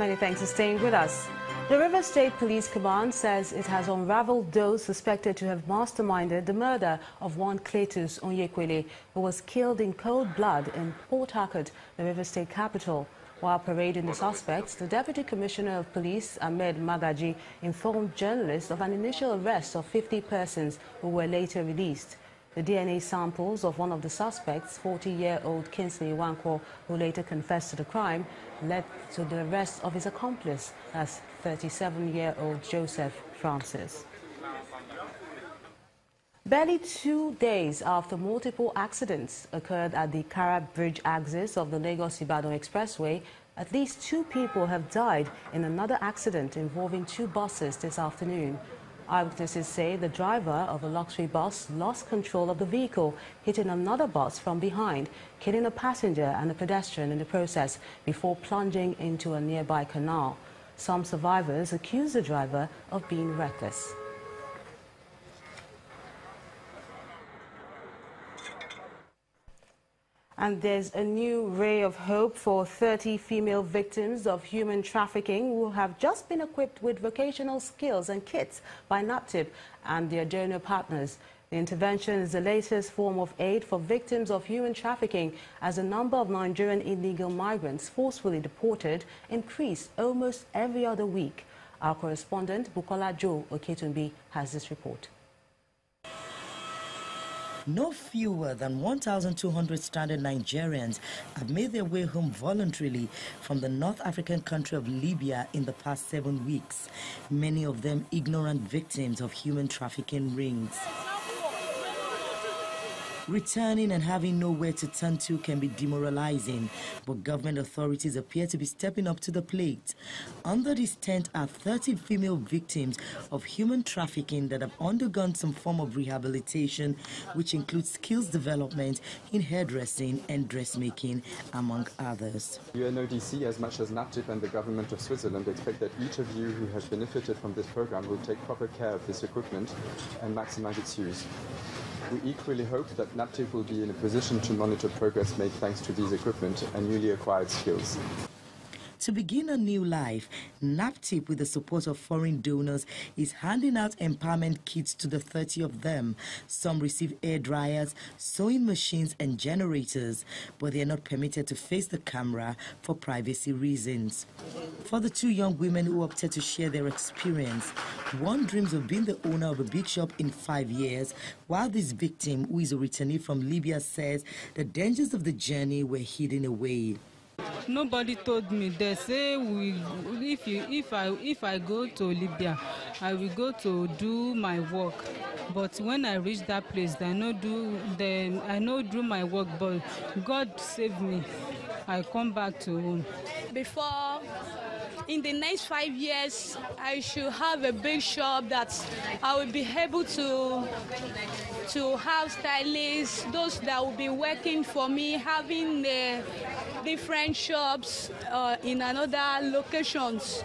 Many thanks for staying with us. The River State Police Command says it has unraveled those suspected to have masterminded the murder of one Cletus Onyekwele, who was killed in cold blood in Port Harcourt, the River State capital. While parading the suspects, the Deputy Commissioner of Police, Ahmed Magaji, informed journalists of an initial arrest of 50 persons who were later released. The DNA samples of one of the suspects, 40-year-old Kingsley Wankwo, who later confessed to the crime, led to the arrest of his accomplice, as 37-year-old Joseph Francis. Barely 2 days after multiple accidents occurred at the Kara Bridge axis of the Lagos-Ibadan Expressway, at least 2 people have died in another accident involving 2 buses this afternoon. Eyewitnesses say the driver of a luxury bus lost control of the vehicle, hitting another bus from behind, killing a passenger and a pedestrian in the process before plunging into a nearby canal. Some survivors accuse the driver of being reckless. And there's a new ray of hope for 30 female victims of human trafficking who have just been equipped with vocational skills and kits by NAPTIP and their donor partners. The intervention is the latest form of aid for victims of human trafficking, as the number of Nigerian illegal migrants forcefully deported increased almost every other week. Our correspondent, Bukola Jo Oketunbi, has this report. No fewer than 1,200 stranded Nigerians have made their way home voluntarily from the North African country of Libya in the past 7 weeks, many of them ignorant victims of human trafficking rings. Returning and having nowhere to turn to can be demoralizing, but government authorities appear to be stepping up to the plate. Under this tent are 30 female victims of human trafficking that have undergone some form of rehabilitation, which includes skills development in hairdressing and dressmaking, among others. UNODC, as much as NAPTIP and the government of Switzerland, expect that each of you who has benefited from this program will take proper care of this equipment and maximize its use. We equally hope that NAPTIP will be in a position to monitor progress made thanks to these equipment and newly acquired skills. To begin a new life, NAPTIP, with the support of foreign donors, is handing out empowerment kits to the 30 of them. Some receive air dryers, sewing machines and generators, but they are not permitted to face the camera for privacy reasons. For the 2 young women who opted to share their experience, one dreams of being the owner of a big shop in 5 years, while this victim, who is a returnee from Libya, says the dangers of the journey were hidden away. Nobody told me. They say if I go to Libya, I will go to do my work. But when I reach that place, I know do my work. But God saved me. I come back to home. Before, in the next 5 years, I should have a big shop that I will be able to have stylists, those that will be working for me, having different shops in another locations.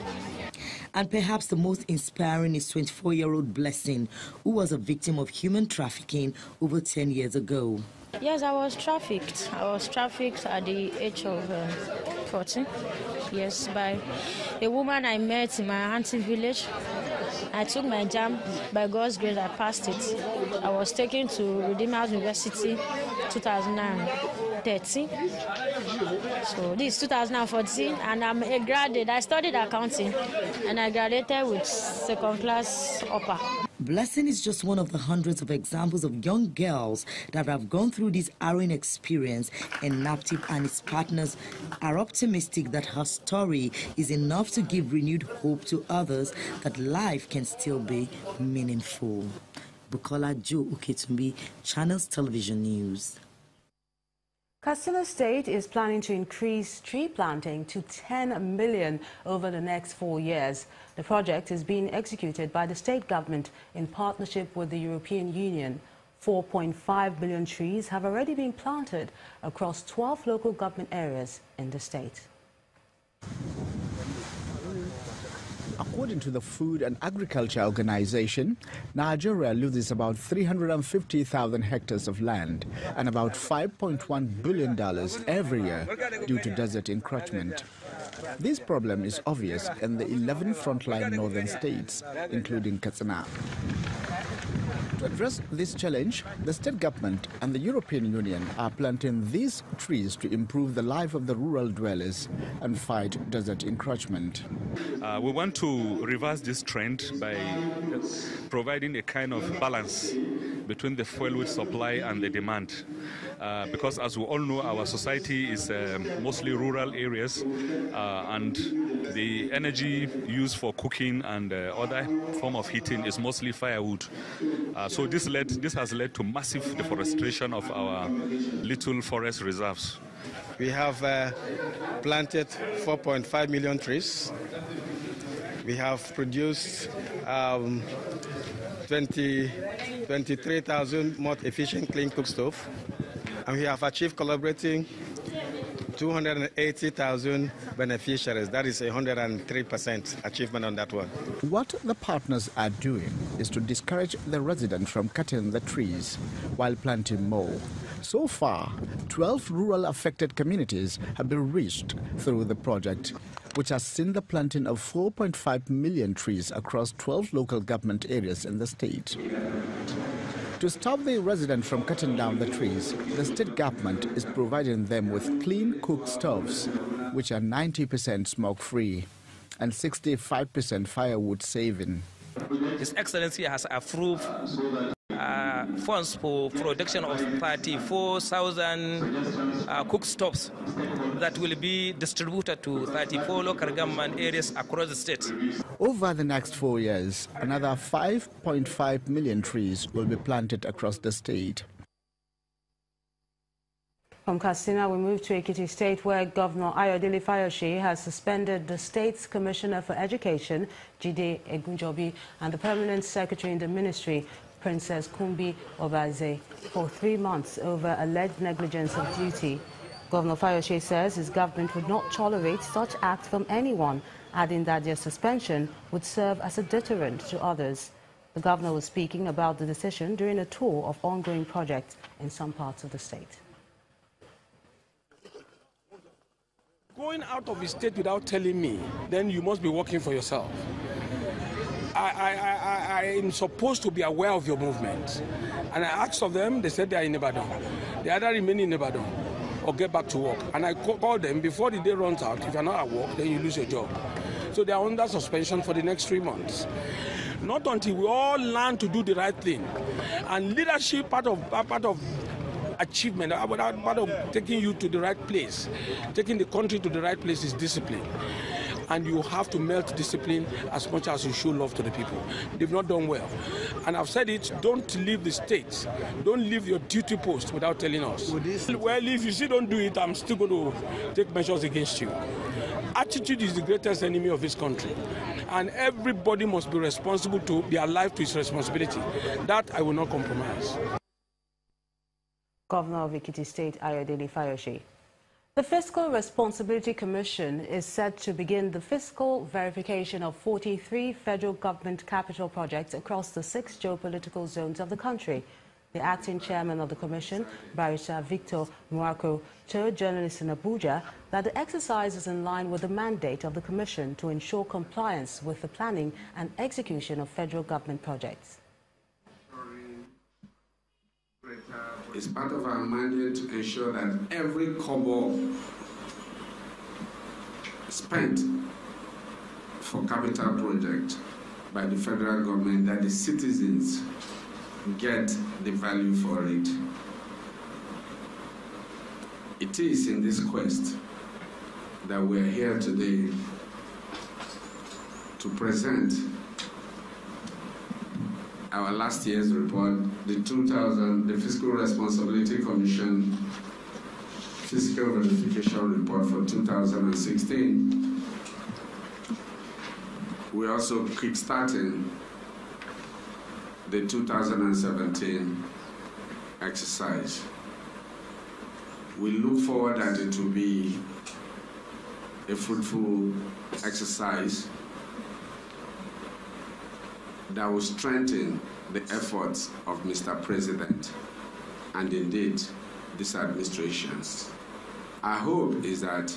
And perhaps the most inspiring is 24-year-old Blessing, who was a victim of human trafficking over 10 years ago. Yes, I was trafficked. I was trafficked at the age of 14. Yes, by a woman I met in my auntie village. I took my JAMB. By God's grace, I passed it. I was taken to Redeemer University 2013. So this is 2014, and I'm a graduate. I studied accounting, and I graduated with second class upper. Blessing is just one of the hundreds of examples of young girls that have gone through this harrowing experience, and NAPTIP and its partners are optimistic that her story is enough to give renewed hope to others that life can still be meaningful. Bukola Jo Oketunbi, Channels Television News. Katsina State is planning to increase tree planting to 10 million over the next 4 years. The project is being executed by the state government in partnership with the European Union. 4.5 million trees have already been planted across 12 local government areas in the state. According to the Food and Agriculture Organization, Nigeria loses about 350,000 hectares of land and about $5.1 billion every year due to desert encroachment. This problem is obvious in the 11 frontline northern states, including Katsina. To address this challenge, the state government and the European Union are planting these trees to improve the life of the rural dwellers and fight desert encroachment. We want to reverse this trend by providing a kind of balance between the fuel supply and the demand. Because as we all know, our society is mostly rural areas and the energy used for cooking and other form of heating is mostly firewood. So this has led to massive deforestation of our little forest reserves. We have planted 4.5 million trees. We have produced 23,000 more efficient clean cook stove. And we have achieved collaborating 280,000 beneficiaries. That is 103% achievement on that one. What the partners are doing is to discourage the residents from cutting the trees while planting more. So far, 12 rural affected communities have been reached through the project, which has seen the planting of 4.5 million trees across 12 local government areas in the state. To stop the residents from cutting down the trees, the state government is providing them with clean cook stoves, which are 90% smoke-free and 65% firewood saving. His Excellency has approved funds for production of 34,000 cook stoves that will be distributed to 34 local government areas across the state. Over the next 4 years, another 5.5 million trees will be planted across the state. From Katsina, we move to Ekiti State, where Governor Ayodele Fayose has suspended the state's Commissioner for Education, Jide Egunjobi, and the Permanent Secretary in the Ministry, Princess Kumbi Obaze, for 3 months over alleged negligence of duty. Governor Fayose says his government would not tolerate such acts from anyone, adding that their suspension would serve as a deterrent to others. The governor was speaking about the decision during a tour of ongoing projects in some parts of the state. Going out of the state without telling me, then you must be working for yourself. I am supposed to be aware of your movement. And I asked of them, they said they are in Ibadan. They either remain in Ibadan or get back to work. And I called them before the day runs out. If you're not at work, then you lose your job. So they are under suspension for the next 3 months. Not until we all learn to do the right thing. And leadership, part of achievement, part of taking you to the right place, taking the country to the right place is discipline. And you have to melt discipline as much as you show love to the people. They've not done well. And I've said it, don't leave the state. Don't leave your duty post without telling us. Well, if you still don't do it, I'm still going to take measures against you. Attitude is the greatest enemy of this country. And everybody must be responsible to be alive to his responsibility. That I will not compromise. Governor of Ekiti State, Ayodele Fayose. The Fiscal Responsibility Commission is set to begin the fiscal verification of 43 federal government capital projects across the 6 geopolitical zones of the country. The acting chairman of the commission, Barrister Victor Mwako, told journalists in Abuja that the exercise is in line with the mandate of the commission to ensure compliance with the planning and execution of federal government projects. It's part of our mandate to ensure that every kobo spent for capital project by the federal government, that the citizens get the value for it. It is in this quest that we're here today to present our last year's report, the Fiscal Responsibility Commission Fiscal Verification Report for 2016. We're also kickstarting the 2017 exercise. We look forward that it will be a fruitful exercise that will strengthen the efforts of Mr. President and indeed this administration. Our hope is that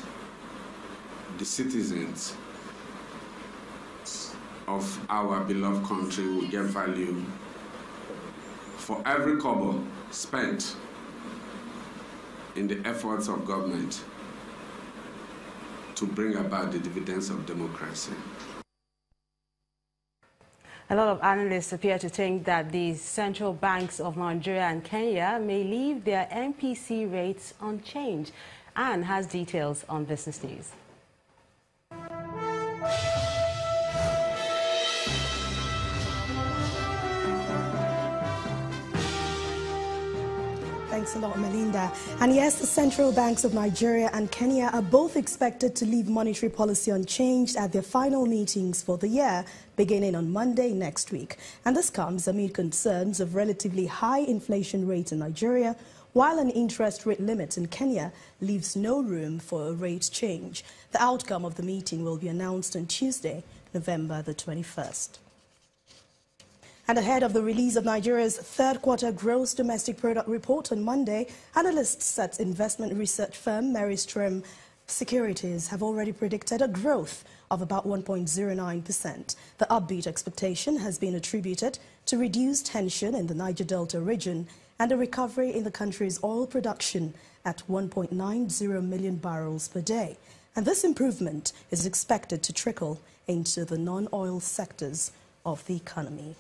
the citizens of our beloved country will get value for every kobo spent in the efforts of government to bring about the dividends of democracy. A lot of analysts appear to think that the central banks of Nigeria and Kenya may leave their MPC rates unchanged. Anne has details on Business News. Thanks a lot, Melinda. And yes, the central banks of Nigeria and Kenya are both expected to leave monetary policy unchanged at their final meetings for the year, beginning on Monday next week. And this comes amid concerns of relatively high inflation rates in Nigeria, while an interest rate limit in Kenya leaves no room for a rate change. The outcome of the meeting will be announced on Tuesday, November the 21st. And ahead of the release of Nigeria's third-quarter gross domestic product report on Monday, analysts at investment research firm Meristream Securities have already predicted a growth of about 1.09%. The upbeat expectation has been attributed to reduced tension in the Niger Delta region and a recovery in the country's oil production at 1.90 million barrels per day. And this improvement is expected to trickle into the non-oil sectors of the economy.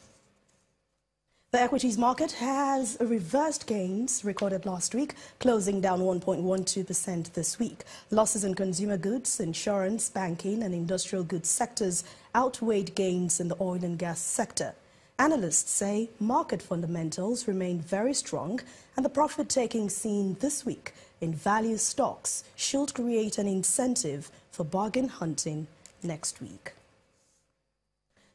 The equities market has reversed gains recorded last week, closing down 1.12% this week. Losses in consumer goods, insurance, banking and industrial goods sectors outweighed gains in the oil and gas sector. Analysts say market fundamentals remain very strong and the profit-taking seen this week in value stocks should create an incentive for bargain hunting next week.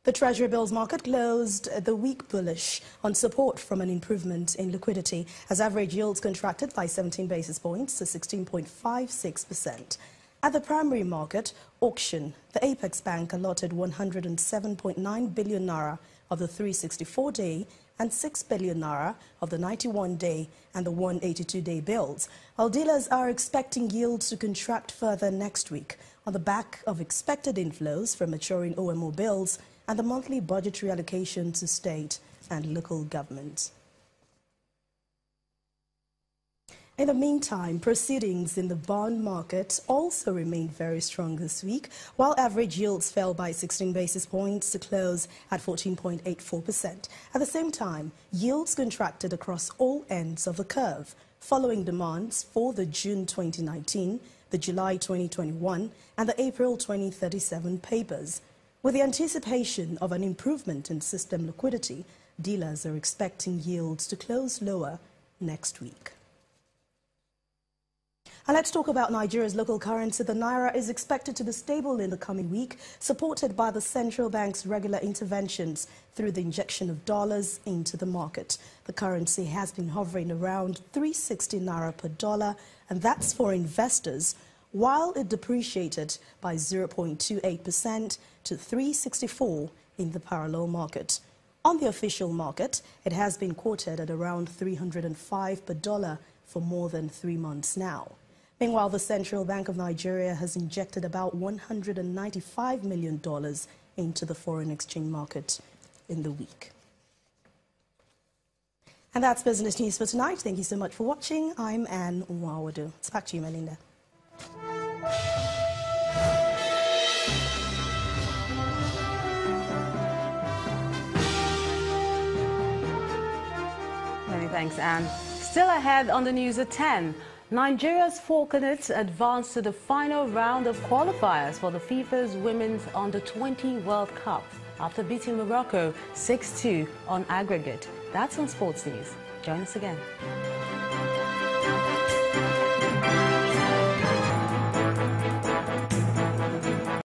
The Treasury bills market closed the week bullish on support from an improvement in liquidity as average yields contracted by 17 basis points to 16.56%. At the primary market auction, the Apex Bank allotted 107.9 billion naira of the 364-day and 6 billion naira of the 91-day and the 182-day bills, while dealers are expecting yields to contract further next week on the back of expected inflows from maturing OMO bills and the monthly budgetary allocation to state and local governments. In the meantime, proceedings in the bond market also remained very strong this week, while average yields fell by 16 basis points to close at 14.84%. At the same time, yields contracted across all ends of the curve, following demands for the June 2019, the July 2021, and the April 2037 papers. With the anticipation of an improvement in system liquidity, dealers are expecting yields to close lower next week. And let's talk about Nigeria's local currency. The Naira is expected to be stable in the coming week, supported by the central bank's regular interventions through the injection of dollars into the market. The currency has been hovering around 360 Naira per dollar, and that's for investors, while it depreciated by 0.28% to 364 in the parallel market. On the official market, it has been quoted at around 305 per dollar for more than 3 months now. Meanwhile, the Central Bank of Nigeria has injected about $195 million into the foreign exchange market in the week. And that's Business News for tonight. Thank you so much for watching. I'm Anne Nwawadu. It's back to you, Melinda. Many thanks, Anne. Still ahead on the news at 10. Nigeria's Falconets advanced to the final round of qualifiers for the FIFA's Women's Under-20 World Cup after beating Morocco 6-2 on aggregate. That's on Sports News. Join us again.